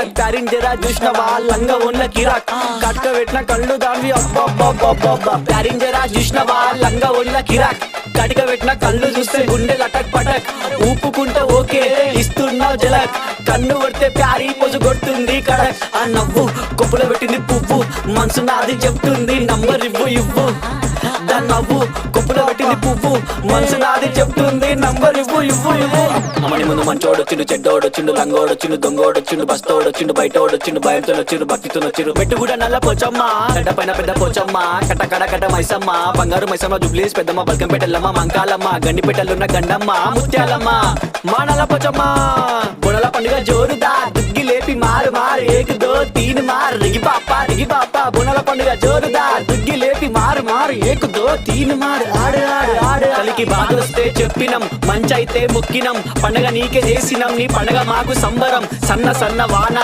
Cuttack pairing జరా చూసినవా లంగా ఉన్న కిరాక్ కట్క పెట్టిన కళ్ళు దాన్ని అబ్బా ప్యారింగ్ జరా చూసినవా లంగా ఉన్న కిరాక్ కటిక పెట్టిన కళ్ళు చూస్తే గుండె లటక్ పటక్ ఊపుకుంటే ఓకే ఇస్తున్నావు జలక్ కన్ను కొడితే ప్యారీ పొజు కొడుతుంది కడక్ ఆ నవ్వు కొప్పులో పెట్టింది పువ్వు మనసు నాది చెప్తుంది నంబర్ ఇవ్వు దాని నవ్వు కొప్పులో పెట్టింది పువ్వు మనసు నాది చెప్తుంది నంబర్ ఇవ్వు అమ్మని ముందు మంచోడొచ్చిండు చెడ్డోడొచ్చిండు లంగోడొచ్చిండు దొంగోడొచ్చిండు బస్తోడొచ్చిండు బయటోడొచ్చిండు భయంతో వచ్చిండు భక్తితో వచ్చిండు మెట్టు కూడా నల్ల పోచమ్మ గడ్డ పైన పెద్ద పోచమ్మ కట్ట మైసమ్మ బంగారు మైసమ్మ జుబ్లీస్ పెద్దమ్మ బల్కంపేటల్లమ్మ మంకాలమ్మ గండిపేటలున్న గండమ్మ ముత్యాలమ్మ మా నల్ల పోచమ్మ బుడల పండుగ జోరుదా దుగ్గి లేపి మారు ఏక్ దో తీన్ మార్ రిగి పాప బుడల పండుగ జోరుదా దుగ్గి లేపి మారు ఏక్ దో తీన్ మార్ ఆడు కలికి బాధొస్తే చెప్పినం మంచైతే మొక్కినం పండగ నీకే చేసినం నీ పండగ మాకు సంబరం సన్న వాన